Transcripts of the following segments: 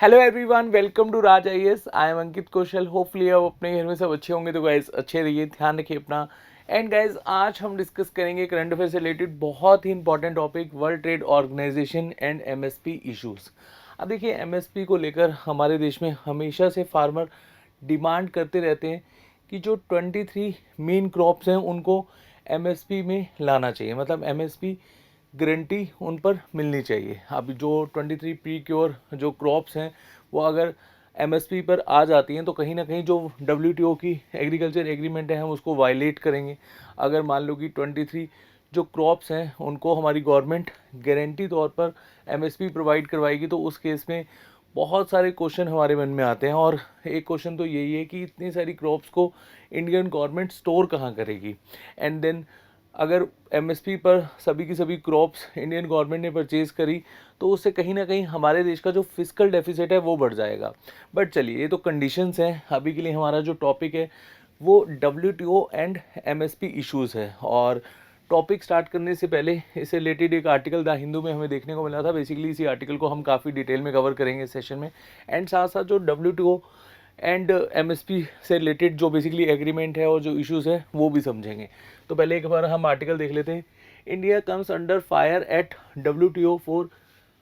Hello everyone, welcome to Raj IAS. I am Ankit Kaushal. Hopefully आप अपने घर में सब अच्छे होंगे। तो गाइज अच्छे रहिए, ध्यान रखिए अपना। एंड गाइज आज हम डिस्कस करेंगे करंट अफेयर से रिलेटेड बहुत ही important topic, world trade organization and MSP issues. अब देखिए, एमएसपी को लेकर हमारे देश में हमेशा से फार्मर डिमांड करते रहते हैं कि जो 23 मेन क्रॉप्स हैं उनको एमएसपी में लाना चाहिए, मतलब एमएसपी गारंटी उन पर मिलनी चाहिए। अब जो 23 प्री क्योर जो क्रॉप्स हैं वो अगर एमएसपी पर आ जाती हैं तो कहीं ना कहीं जो डब्ल्यूटीओ की एग्रीकल्चर एग्रीमेंट है हम उसको वायलेट करेंगे। अगर मान लो कि 23 जो क्रॉप्स हैं उनको हमारी गवर्नमेंट गारंटी तौर पर एमएसपी प्रोवाइड करवाएगी तो उस केस में बहुत सारे क्वेश्चन हमारे मन में आते हैं। और एक क्वेश्चन तो यही है कि इतनी सारी क्रॉप्स को इंडियन गवर्नमेंट स्टोर कहाँ करेगी। एंड देन अगर एमएसपी पर सभी की सभी क्रॉप्स इंडियन गवर्नमेंट ने परचेज करी तो उससे कहीं ना कहीं हमारे देश का जो फिजिकल डेफिसिट है वो बढ़ जाएगा। बट चलिए, ये तो कंडीशंस हैं। अभी के लिए हमारा जो टॉपिक है वो डब्ल्यूटीओ एंड एमएसपी इश्यूज़ है। और टॉपिक स्टार्ट करने से पहले इससे रिलेटेड एक आर्टिकल द हिंदू में हमें देखने को मिला था। बेसिकली इसी आर्टिकल को हम काफ़ी डिटेल में कवर करेंगे सेशन में। एंड साथ साथ जो डब्ल्यूटीओ एंड एमएसपी से रिलेटेड जो बेसिकली एग्रीमेंट है और जो इश्यूज़ है वो भी समझेंगे। तो पहले एक बार हम आर्टिकल देख लेते हैं। India comes under fire eight WTO for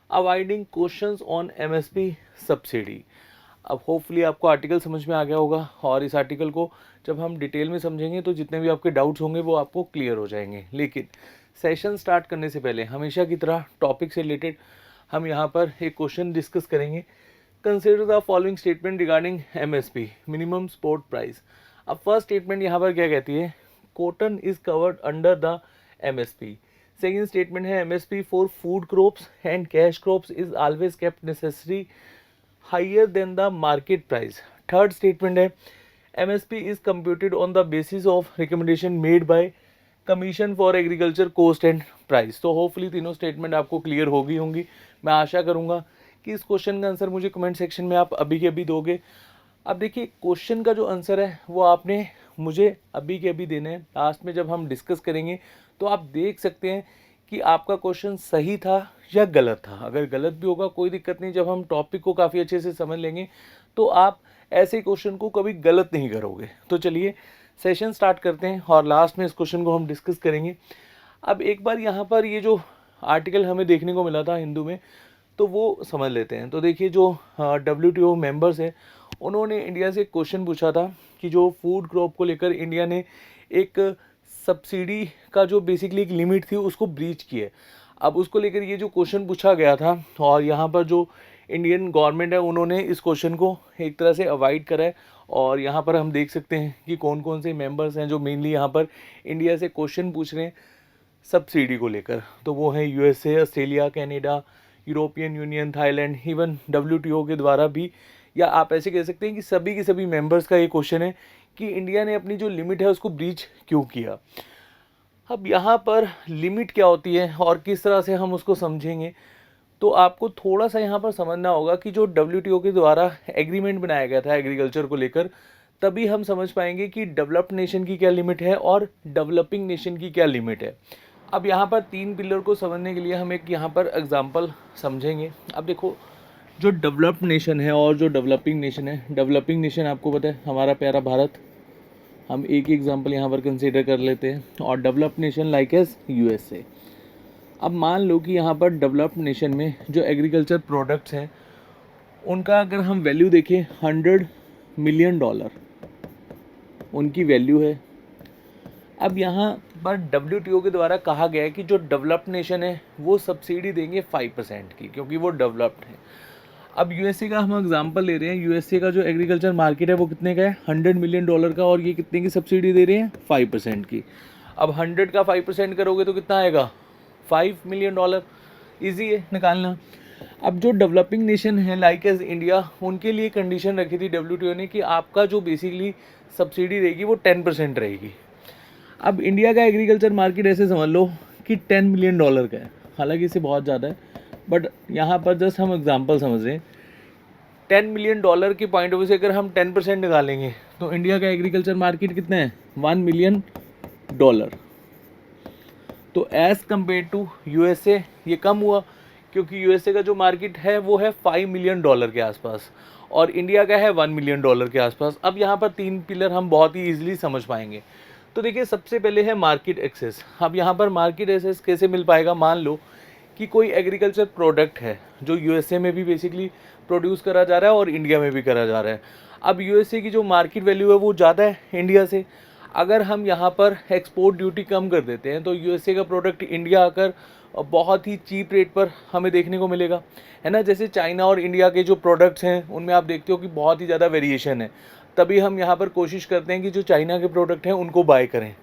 avoiding questions on MSP subsidy. अब होपफुली आपको आर्टिकल समझ में आ गया होगा और इस आर्टिकल को जब हम डिटेल में समझेंगे तो जितने भी आपके डाउट्स होंगे वो आपको क्लियर हो जाएंगे। लेकिन सेशन स्टार्ट करने से पहले हमेशा की तरह टॉपिक से रिलेटेड हम यहाँ पर एक क्वेश्चन डिस्कस करेंगे। Consider the following statement regarding MSP, minimum support price. अब फर्स्ट स्टेटमेंट यहाँ पर क्या कहती है? Cotton is covered under the MSP. Second statement है MSP for food crops and cash crops is always kept necessary higher than the market price. Third statement है MSP is computed on the basis of recommendation made by commission for agriculture cost and price. तो hopefully तीनों statement आपको clear होंगी। मैं आशा करूंगा कि इस question का आंसर मुझे कमेंट सेक्शन में आप अभी के अभी दोगे। अब देखिए, क्वेश्चन का जो आंसर है वो आपने मुझे अभी के अभी देना है। लास्ट में जब हम डिस्कस करेंगे तो आप देख सकते हैं कि आपका क्वेश्चन सही था या गलत था। अगर गलत भी होगा कोई दिक्कत नहीं, जब हम टॉपिक को काफ़ी अच्छे से समझ लेंगे तो आप ऐसे क्वेश्चन को कभी गलत नहीं करोगे। तो चलिए सेशन स्टार्ट करते हैं और लास्ट में इस क्वेश्चन को हम डिस्कस करेंगे। अब एक बार यहाँ पर ये जो आर्टिकल हमें देखने को मिला था हिंदू में तो वो समझ लेते हैं। तो देखिए, जो डब्ल्यूटीओ मेंबर्स हैं उन्होंने इंडिया से क्वेश्चन पूछा था कि जो फूड क्रॉप को लेकर इंडिया ने एक सब्सिडी का जो बेसिकली एक लिमिट थी उसको ब्रीच की है। अब उसको लेकर ये जो क्वेश्चन पूछा गया था और यहाँ पर जो इंडियन गवर्नमेंट है उन्होंने इस क्वेश्चन को एक तरह से अवॉइड करा है। और यहाँ पर हम देख सकते हैं कि कौन कौन से मेंबर्स हैं जो मेनली यहाँ पर इंडिया से क्वेश्चन पूछ रहे हैं सब्सिडी को लेकर। तो वो हैं USA, Australia, Canada, European union, Thailand, even WTO के द्वारा भी, या आप ऐसे कह सकते हैं कि सभी के सभी मेंबर्स का ये क्वेश्चन है कि इंडिया ने अपनी जो लिमिट है उसको ब्रीच क्यों किया। अब यहाँ पर लिमिट क्या होती है और किस तरह से हम उसको समझेंगे तो आपको थोड़ा सा यहाँ पर समझना होगा कि जो डब्ल्यूटीओ के द्वारा एग्रीमेंट बनाया गया था एग्रीकल्चर को लेकर, तभी हम समझ पाएंगे कि डेवलप्ड नेशन की क्या लिमिट है और डेवलपिंग नेशन की क्या लिमिट है। अब यहाँ पर तीन पिलर को समझने के लिए हम एक यहाँ पर एग्जांपल समझेंगे। अब देखो, जो डेवलप्ड नेशन है और जो डेवलपिंग नेशन है, डेवलपिंग नेशन आपको पता है हमारा प्यारा भारत, हम एक ही एग्जांपल यहाँ पर कंसीडर कर लेते हैं, और developed nation like as USA. अब मान लो कि यहाँ पर डेवलप्ड नेशन में जो एग्रीकल्चर प्रोडक्ट्स हैं उनका अगर हम वैल्यू देखें $100 मिलियन उनकी वैल्यू है। अब यहाँ पर डब्ल्यूटीओ के द्वारा कहा गया है कि जो डेवलप्ड नेशन है वो सब्सिडी देंगे 5% की, क्योंकि वो डेवलप्ड है। अब यूएसए का हम एग्जांपल ले रहे हैं। यूएसए का जो एग्रीकल्चर मार्केट है वो कितने का है? $100 मिलियन का, और ये कितने की सब्सिडी दे रहे हैं? 5% की। अब 100 का 5% करोगे तो कितना आएगा? $5 मिलियन। ईजी है निकालना। अब जो डेवलपिंग नेशन है लाइक एज इंडिया, उनके लिए कंडीशन रखी थी डब्ल्यूटीओ ने कि आपका जो बेसिकली सब्सिडी रहेगी वो 10% रहेगी। अब इंडिया का एग्रीकल्चर मार्केट ऐसे समझ लो कि $10 मिलियन का है, हालांकि इससे बहुत ज़्यादा है, बट यहाँ पर जस्ट हम एग्जांपल समझ रहे हैं। $10 मिलियन के पॉइंट ऑफ व्यू से अगर हम 10% निकालेंगे तो इंडिया का एग्रीकल्चर मार्केट कितना है? $1 मिलियन। तो एज़ कम्पेयर टू यूएसए ये कम हुआ, क्योंकि यूएसए का जो मार्केट है वो है $5 मिलियन के आसपास और इंडिया का है $1 मिलियन के आसपास। अब यहाँ पर 3 पिलर हम बहुत ही ईजिली समझ पाएंगे। तो देखिए, सबसे पहले है मार्केट एक्सेस। अब यहाँ पर मार्केट एक्सेस कैसे मिल पाएगा? मान लो कि कोई एग्रीकल्चर प्रोडक्ट है जो यूएसए में भी बेसिकली प्रोड्यूस करा जा रहा है और इंडिया में भी करा जा रहा है। अब यूएसए की जो मार्केट वैल्यू है वो ज़्यादा है इंडिया से। अगर हम यहाँ पर एक्सपोर्ट ड्यूटी कम कर देते हैं तो यूएसए का प्रोडक्ट इंडिया आकर बहुत ही चीप रेट पर हमें देखने को मिलेगा, है ना। जैसे चाइना और इंडिया के जो प्रोडक्ट्स हैं उनमें आप देखते हो कि बहुत ही ज़्यादा वेरिएशन है। तभी हम यहाँ पर कोशिश करते हैं कि जो चाइना के प्रोडक्ट हैं उनको बाय करें।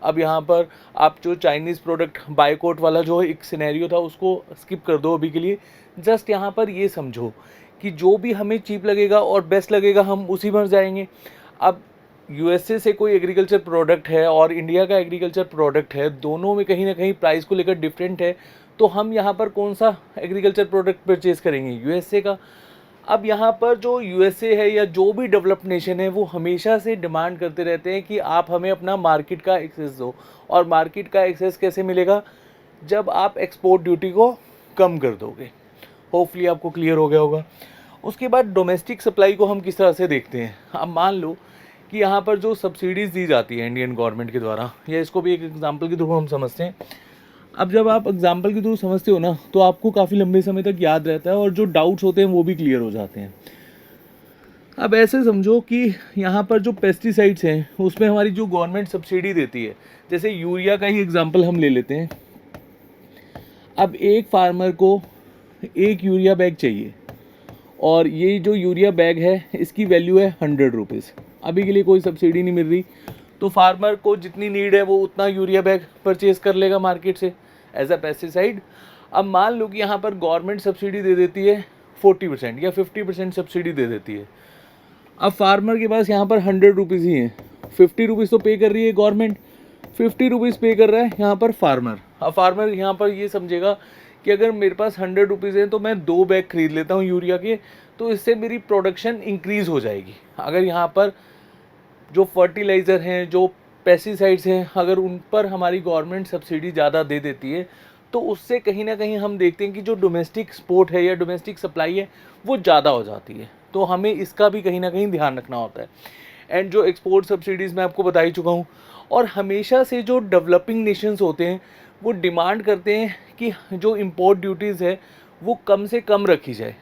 अब यहाँ पर आप जो चाइनीज़ प्रोडक्ट बायकॉट वाला जो एक सिनेरियो था उसको स्किप कर दो अभी के लिए। जस्ट यहाँ पर ये समझो कि जो भी हमें चीप लगेगा और बेस्ट लगेगा हम उसी पर जाएंगे। अब यूएसए से कोई एग्रीकल्चर प्रोडक्ट है और इंडिया का एग्रीकल्चर प्रोडक्ट है, दोनों में कहीं ना कहीं प्राइस को लेकर डिफरेंट है। तो हम यहाँ पर कौन सा एग्रीकल्चर प्रोडक्ट परचेज़ करेंगे? यूएसए का। अब यहाँ पर जो यूएसए है या जो भी डेवलप्ड नेशन है वो हमेशा से डिमांड करते रहते हैं कि आप हमें अपना मार्केट का एक्सेस दो। और मार्केट का एक्सेस कैसे मिलेगा? जब आप एक्सपोर्ट ड्यूटी को कम कर दोगे। होपफुली आपको क्लियर हो गया होगा। उसके बाद डोमेस्टिक सप्लाई को हम किस तरह से देखते हैं? अब मान लो कि यहाँ पर जो सब्सिडीज़ दी जाती है इंडियन गवर्नमेंट के द्वारा, या इसको भी एक एग्जांपल के थ्रू हम समझते हैं। अब जब आप एग्जांपल के थ्रू समझते हो ना तो आपको काफ़ी लंबे समय तक याद रहता है और जो डाउट्स होते हैं वो भी क्लियर हो जाते हैं। अब ऐसे समझो कि यहाँ पर जो पेस्टिसाइड्स हैं उसमें हमारी जो गवर्नमेंट सब्सिडी देती है, जैसे यूरिया का ही एग्जांपल हम ले लेते हैं। अब एक फार्मर को एक यूरिया बैग चाहिए और ये जो यूरिया बैग है इसकी वैल्यू है ₹100। अभी के लिए कोई सब्सिडी नहीं मिल रही, तो फार्मर को जितनी नीड है वो उतना यूरिया बैग परचेज़ कर लेगा मार्केट से एज अ पेस्टिसाइड। अब मान लो कि यहाँ पर गवर्नमेंट सब्सिडी दे देती है 40% या 50% सब्सिडी दे देती है। अब फार्मर के पास यहाँ पर ₹100 ही हैं। ₹50 तो पे कर रही है गवर्नमेंट, ₹50 पे कर रहा है यहाँ पर फार्मर। अब फार्मर यहाँ पर ये समझेगा कि अगर मेरे पास ₹100 हैं तो मैं 2 बैग खरीद लेता हूँ यूरिया के, तो इससे मेरी प्रोडक्शन इंक्रीज़ हो जाएगी। अगर यहाँ पर जो फर्टिलाइज़र हैं, जो पेस्टिसाइड्स हैं, अगर उन पर हमारी गवर्नमेंट सब्सिडी ज़्यादा दे देती है तो उससे कहीं ना कहीं हम देखते हैं कि जो डोमेस्टिक एक्सपोर्ट है या डोमेस्टिक सप्लाई है वो ज़्यादा हो जाती है। तो हमें इसका भी कहीं ना कहीं ध्यान रखना होता है। एंड जो एक्सपोर्ट सब्सिडीज़ मैं आपको बता ही चुका हूँ। और हमेशा से जो डेवलपिंग नेशंस होते हैं वो डिमांड करते हैं कि जो इम्पोर्ट ड्यूटीज़ है वो कम से कम रखी जाए।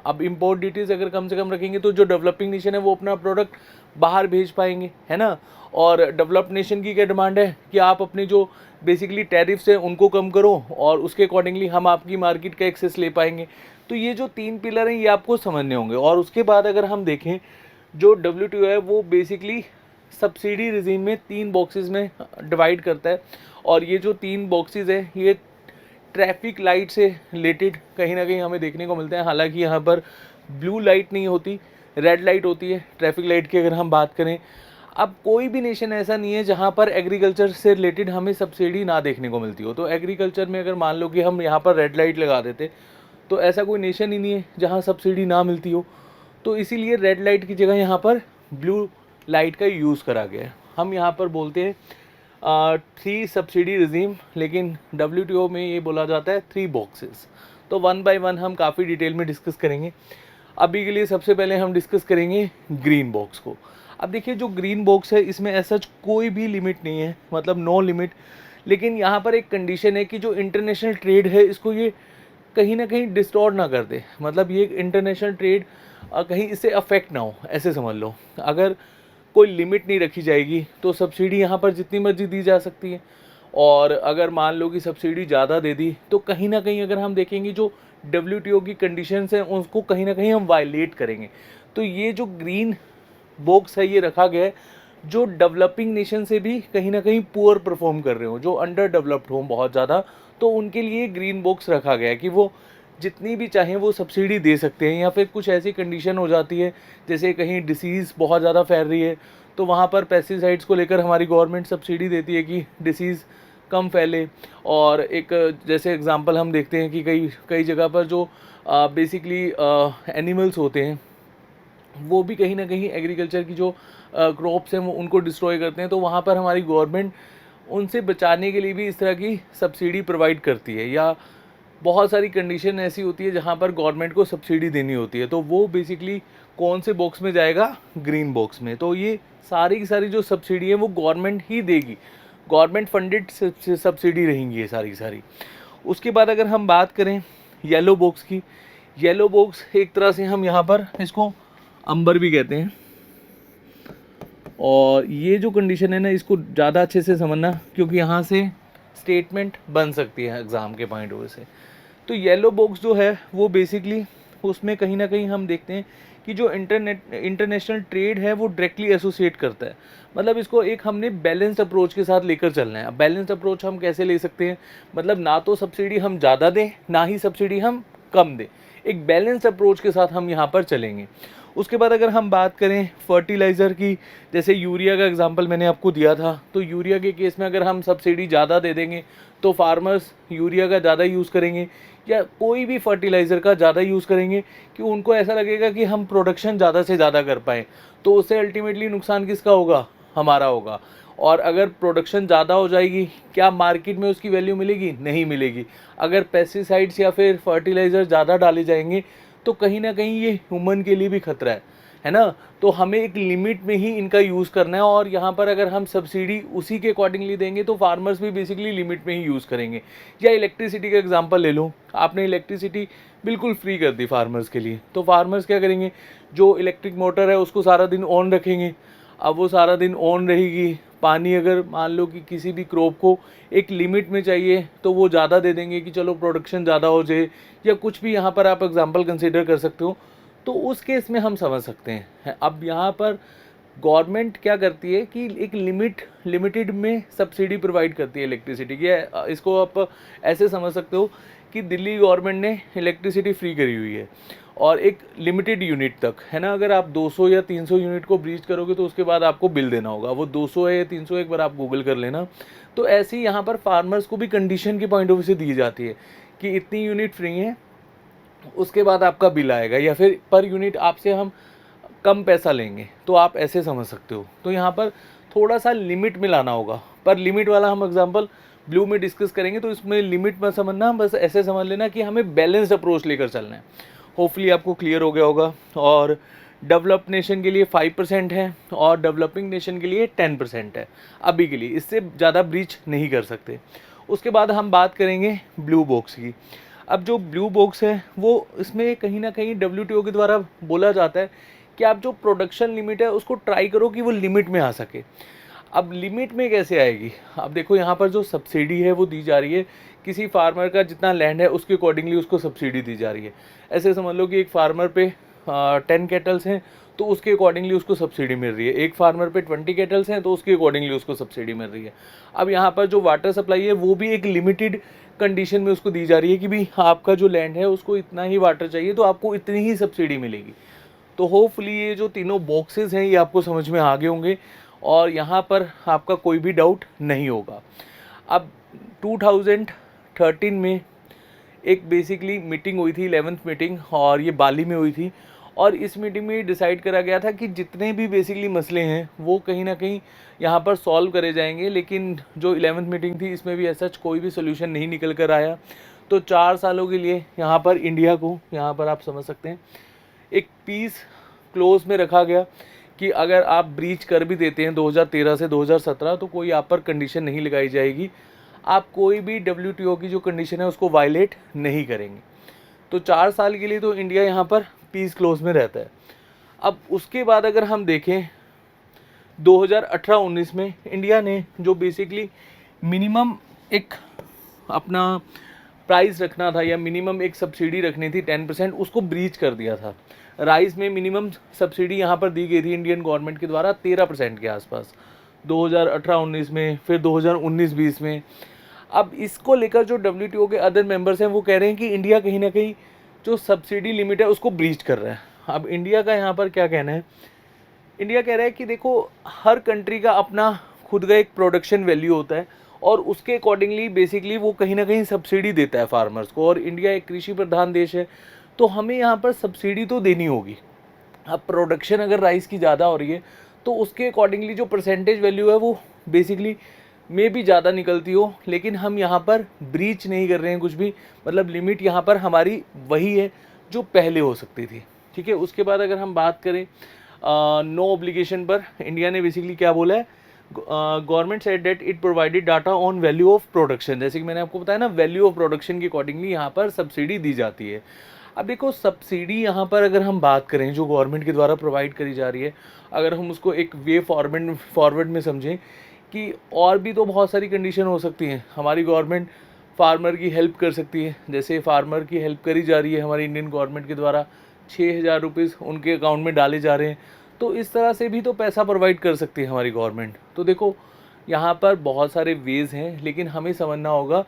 अब इम्पोर्ट ड्यूटीज़ अगर कम से कम रखेंगे तो जो डेवलपिंग नेशन है वो अपना प्रोडक्ट बाहर भेज पाएंगे, है ना। और डेवलप्ड नेशन की क्या डिमांड है कि आप अपने जो बेसिकली टैरिफ्स हैं उनको कम करो और उसके अकॉर्डिंगली हम आपकी मार्केट का एक्सेस ले पाएंगे। तो ये जो 3 पिलर हैं ये आपको समझने होंगे। और उसके बाद अगर हम देखें, जो WTO है वो बेसिकली सब्सिडी रिजीम में 3 बॉक्सेस में डिवाइड करता है। और ये जो 3 बॉक्सेस हैं ये ट्रैफिक लाइट से रिलेटेड कहीं ना कहीं हमें देखने को मिलते हैं। हालांकि यहाँ पर ब्लू लाइट नहीं होती, रेड लाइट होती है ट्रैफिक लाइट की अगर हम बात करें। अब कोई भी नेशन ऐसा नहीं है जहाँ पर एग्रीकल्चर से रिलेटेड हमें सब्सिडी ना देखने को मिलती हो। तो एग्रीकल्चर में अगर मान लो कि हम यहाँ पर रेड लाइट लगा देते तो ऐसा कोई नेशन ही नहीं है जहाँ सब्सिडी ना मिलती हो। तो इसीलिए रेड लाइट की जगह यहाँ पर ब्लू लाइट का यूज़ करा गया है। हम यहाँ पर बोलते हैं 3 सब्सिडी रिजीम, लेकिन WTO में ये बोला जाता है 3 बॉक्सेस। तो 1 बाय 1 हम काफ़ी डिटेल में डिस्कस करेंगे। अभी के लिए सबसे पहले हम डिस्कस करेंगे ग्रीन बॉक्स को। अब देखिए, जो ग्रीन बॉक्स है इसमें ऐसा कोई भी लिमिट नहीं है, मतलब नो लिमिट। लेकिन यहाँ पर एक कंडीशन है कि जो इंटरनेशनल ट्रेड है इसको ये कहीं ना कहीं डिस्टॉर्ट ना कर दे। मतलब ये इंटरनेशनल ट्रेड कहीं इससे अफेक्ट ना हो, ऐसे समझ लो। अगर कोई लिमिट नहीं रखी जाएगी तो सब्सिडी यहाँ पर जितनी मर्जी दी जा सकती है। और अगर मान लो कि सब्सिडी ज़्यादा दे दी तो कहीं ना कहीं अगर हम देखेंगे जो WTO की कंडीशंस हैं उसको कहीं ना कहीं हम वायलेट करेंगे। तो ये जो ग्रीन बॉक्स है ये रखा गया है जो डेवलपिंग नेशन से भी कहीं ना कहीं पुअर परफॉर्म कर रहे हो, जो अंडर डेवलप्ड हो बहुत ज़्यादा, तो उनके लिए ग्रीन बॉक्स रखा गया है कि वो जितनी भी चाहें वो सब्सिडी दे सकते हैं। या फिर कुछ ऐसी कंडीशन हो जाती है जैसे कहीं डिसीज़ बहुत ज़्यादा फैल रही है तो वहाँ पर पेस्टिसाइड्स को लेकर हमारी गवर्नमेंट सब्सिडी देती है कि डिसीज़ कम फैले। और एक जैसे एग्जांपल हम देखते हैं कि कई जगह पर जो बेसिकली एनिमल्स होते हैं वो भी कहीं ना कहीं एग्रीकल्चर की जो क्रॉप्स हैं वो उनको डिस्ट्रॉय करते हैं। तो वहाँ पर हमारी गवर्नमेंट उनसे बचाने के लिए भी इस तरह की सब्सिडी प्रोवाइड करती है। या बहुत सारी कंडीशन ऐसी होती है जहाँ पर गवर्नमेंट को सब्सिडी देनी होती है, तो वो बेसिकली कौन से बॉक्स में जाएगा, ग्रीन बॉक्स में। तो ये सारी की सारी जो सब्सिडी है वो गवर्नमेंट ही देगी, गवर्नमेंट फंडेड सब्सिडी रहेंगी ये सारी की सारी। उसके बाद अगर हम बात करें येलो बॉक्स की, येलो बॉक्स एक तरह से हम यहाँ पर इसको अंबर भी कहते हैं, और ये जो कंडीशन है ना इसको ज़्यादा अच्छे से समझना, क्योंकि यहाँ से स्टेटमेंट बन सकती है एग्ज़ाम के पॉइंट ऑफ व्यू से। तो येलो बॉक्स जो है वो बेसिकली उसमें कहीं ना कहीं हम देखते हैं कि जो इंटरनेशनल ट्रेड है वो डायरेक्टली एसोसिएट करता है, मतलब इसको एक हमने बैलेंस्ड अप्रोच के साथ लेकर चलना है। अब बैलेंस्ड अप्रोच हम कैसे ले सकते हैं, मतलब ना तो सब्सिडी हम ज़्यादा दें ना ही सब्सिडी हम कम दें, एक बैलेंस्ड अप्रोच के साथ हम यहाँ पर चलेंगे। उसके बाद अगर हम बात करें फर्टिलाइज़र की, जैसे यूरिया का एग्जांपल मैंने आपको दिया था, तो यूरिया के केस में अगर हम सब्सिडी ज़्यादा दे देंगे तो फार्मर्स यूरिया का ज़्यादा यूज़ करेंगे या कोई भी फर्टिलाइज़र का ज़्यादा यूज़ करेंगे कि उनको ऐसा लगेगा कि हम प्रोडक्शन ज़्यादा से ज़्यादा कर पाएँ, तो उससे अल्टीमेटली नुकसान किसका होगा, हमारा होगा। और अगर प्रोडक्शन ज़्यादा हो जाएगी, क्या मार्केट में उसकी वैल्यू मिलेगी, नहीं मिलेगी। अगर पेस्टिसाइड्स या फिर फर्टिलाइज़र ज़्यादा डाले जाएंगे तो कहीं ना कहीं ये ह्यूमन के लिए भी खतरा है ना। तो हमें एक लिमिट में ही इनका यूज़ करना है, और यहाँ पर अगर हम सब्सिडी उसी के अकॉर्डिंगली देंगे तो फार्मर्स भी बेसिकली लिमिट में ही यूज़ करेंगे। या इलेक्ट्रिसिटी का एग्जांपल ले लो, आपने इलेक्ट्रिसिटी बिल्कुल फ्री कर दी फार्मर्स के लिए, तो फार्मर्स क्या करेंगे, जो इलेक्ट्रिक मोटर है उसको सारा दिन ऑन रखेंगे। अब वो सारा दिन ऑन रहेगी, पानी अगर मान लो कि किसी भी क्रॉप को एक लिमिट में चाहिए तो वो ज़्यादा दे देंगे कि चलो प्रोडक्शन ज़्यादा हो जाए, या कुछ भी यहाँ पर आप एग्जांपल कंसीडर कर सकते हो। तो उस केस में हम समझ सकते हैं। अब यहाँ पर गवर्नमेंट क्या करती है कि एक लिमिटेड में सब्सिडी प्रोवाइड करती है इलेक्ट्रिसिटी की। इसको आप ऐसे समझ सकते हो कि दिल्ली गवर्नमेंट ने इलेक्ट्रिसिटी फ्री करी हुई है और एक लिमिटेड यूनिट तक, है ना। अगर आप 200 या 300 यूनिट को ब्रीच करोगे तो उसके बाद आपको बिल देना होगा, वो 200 है या 300, एक बार आप गूगल कर लेना। तो ऐसे ही यहाँ पर फार्मर्स को भी कंडीशन के पॉइंट ऑफ व्यू से दी जाती है कि इतनी यूनिट फ्री है, उसके बाद आपका बिल आएगा, या फिर पर यूनिट आपसे हम कम पैसा लेंगे, तो आप ऐसे समझ सकते हो। तो यहाँ पर थोड़ा सा लिमिट में लाना होगा, पर लिमिट वाला हम एग्जांपल ब्लू में डिस्कस करेंगे, तो इसमें लिमिट मत समझना, बस ऐसे समझ लेना कि हमें बैलेंस्ड अप्रोच लेकर चलना है। होपफुली आपको क्लियर हो गया होगा। और डेवलप्ड नेशन के लिए 5% है और डेवलपिंग नेशन के लिए 10% है अभी के लिए, इससे ज़्यादा ब्रीच नहीं कर सकते। उसके बाद हम बात करेंगे ब्लू बॉक्स की। अब जो ब्लू बॉक्स है वो इसमें कहीं ना कहीं WTO के द्वारा बोला जाता है कि आप जो प्रोडक्शन लिमिट है उसको ट्राई करो कि वो लिमिट में आ सके। अब लिमिट में कैसे आएगी, अब देखो यहाँ पर जो सब्सिडी है वो दी जा रही है, किसी फार्मर का जितना लैंड है उसके अकॉर्डिंगली उसको सब्सिडी दी जा रही है। ऐसे समझ लो कि एक फार्मर पे 10 कैटल्स हैं तो उसके अकॉर्डिंगली उसको सब्सिडी मिल रही है, एक फार्मर पे 20 कैटल्स हैं तो उसके अकॉर्डिंगली उसको सब्सिडी मिल रही है। अब यहाँ पर जो वाटर सप्लाई है वो भी एक लिमिटेड कंडीशन में उसको दी जा रही है कि भाई आपका जो लैंड है उसको इतना ही वाटर चाहिए तो आपको इतनी ही सब्सिडी मिलेगी। तो होपफुली ये जो तीनों बॉक्सेस हैं ये आपको समझ में आ गए होंगे और यहाँ पर आपका कोई भी डाउट नहीं होगा। अब 2013 में एक बेसिकली मीटिंग हुई थी, 11th मीटिंग, और ये बाली में हुई थी। और इस मीटिंग में डिसाइड करा गया था कि जितने भी बेसिकली मसले हैं वो कहीं ना कहीं यहाँ पर सॉल्व करे जाएंगे। लेकिन जो 11th मीटिंग थी इसमें भी ऐसा कोई भी सोल्यूशन नहीं निकल कर आया। तो 4 सालों के लिए यहाँ पर इंडिया को, यहाँ पर आप समझ सकते हैं, एक पीस क्लोज में रखा गया कि अगर आप ब्रीच कर भी देते हैं 2013 से 2017 तो कोई आप पर कंडीशन नहीं लगाई जाएगी, आप कोई भी WTO की जो कंडीशन है उसको वायलेट नहीं करेंगे। तो 4 साल के लिए तो इंडिया यहाँ पर पीस क्लोज में रहता है। अब उसके बाद अगर हम देखें 2018-19 में इंडिया ने जो बेसिकली मिनिमम एक अपना प्राइस रखना था या मिनिमम एक सब्सिडी रखनी थी 10%, उसको ब्रीच कर दिया था। राइस में मिनिमम सब्सिडी यहाँ पर दी गई थी इंडियन गवर्नमेंट के द्वारा 13% के आसपास 2018-19 में, फिर 2019-20 में। अब इसको लेकर जो WTO के अदर मेंबर्स हैं वो कह रहे हैं कि इंडिया कहीं ना कहीं जो सब्सिडी लिमिट है उसको ब्रीच कर रहा है। अब इंडिया का यहाँ पर क्या कहना है, इंडिया कह रहा है कि देखो हर कंट्री का अपना खुद का एक प्रोडक्शन वैल्यू होता है और उसके अकॉर्डिंगली बेसिकली वो कहीं ना कहीं सब्सिडी देता है फार्मर्स को, और इंडिया एक कृषि प्रधान देश है तो हमें यहाँ पर सब्सिडी तो देनी होगी। अब प्रोडक्शन अगर राइस की ज़्यादा हो रही है तो उसके अकॉर्डिंगली जो परसेंटेज वैल्यू है वो बेसिकली में भी ज़्यादा निकलती हो, लेकिन हम यहाँ पर ब्रीच नहीं कर रहे हैं कुछ भी, मतलब लिमिट यहाँ पर हमारी वही है जो पहले हो सकती थी। ठीक है, उसके बाद अगर हम बात करें नो ऑब्लिगेशन पर, इंडिया ने बेसिकली क्या बोला है, government said that it provided data on value of production, जैसे कि मैंने आपको बताया ना, वैल्यू ऑफ प्रोडक्शन के अकॉर्डिंगली यहाँ पर सब्सिडी दी जाती है। अब देखो सब्सिडी यहाँ पर अगर हम बात करें जो गवर्नमेंट के द्वारा प्रोवाइड करी जा रही है, अगर हम उसको एक वे फॉरवर्ड में समझें कि और भी तो बहुत सारी कंडीशन हो सकती हैं, हमारी गवर्नमेंट फार्मर की हेल्प कर सकती है, जैसे फार्मर की हेल्प करी जा रही है हमारी इंडियन गवर्नमेंट के द्वारा, 6,000 रुपीज़ उनके अकाउंट में डाले जा रहे हैं, तो इस तरह से भी तो पैसा प्रोवाइड कर सकती है हमारी गवर्नमेंट। तो देखो यहाँ पर बहुत सारे वेज़ हैं, लेकिन हमें समझना होगा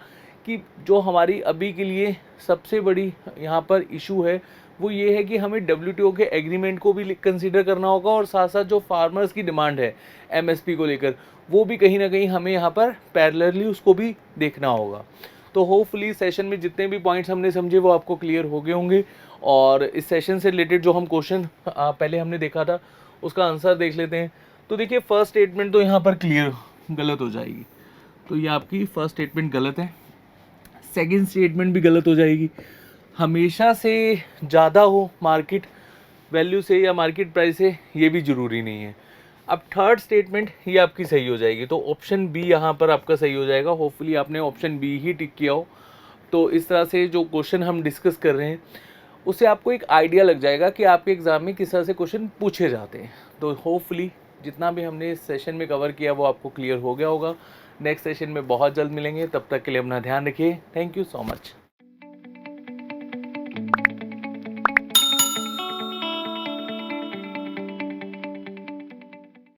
कि जो हमारी अभी के लिए सबसे बड़ी यहाँ पर इशू है वो ये है कि हमें WTO के एग्रीमेंट को भी कंसीडर करना होगा, और साथ साथ जो फार्मर्स की डिमांड है MSP को लेकर, वो भी कहीं ना कहीं हमें यहाँ पर पैरेलली उसको भी देखना होगा। तो होपफुली सेशन में जितने भी पॉइंट्स हमने समझे वो आपको क्लियर हो गए होंगे, और इस सेशन से रिलेटेड जो हम क्वेश्चन पहले हमने देखा था उसका आंसर देख लेते हैं। तो देखिए फर्स्ट स्टेटमेंट तो यहाँ पर क्लियर गलत हो जाएगी, तो ये आपकी फर्स्ट स्टेटमेंट गलत है। सेकंड स्टेटमेंट भी गलत हो जाएगी, हमेशा से ज़्यादा हो मार्केट वैल्यू से या मार्केट प्राइस से, ये भी ज़रूरी नहीं है। अब थर्ड स्टेटमेंट ये आपकी सही हो जाएगी, तो ऑप्शन बी यहाँ पर आपका सही हो जाएगा। होपफुली आपने ऑप्शन बी ही टिक किया हो। तो इस तरह से जो क्वेश्चन हम डिस्कस कर रहे हैं उससे आपको एक आइडिया लग जाएगा कि आपके एग्ज़ाम में किस तरह से क्वेश्चन पूछे जाते हैं। तो होपफुली जितना भी हमने इस सेशन में कवर किया वो आपको क्लियर हो गया होगा। नेक्स्ट सेशन में बहुत जल्द मिलेंगे, तब तक के लिए अपना ध्यान रखिए। Thank you so much.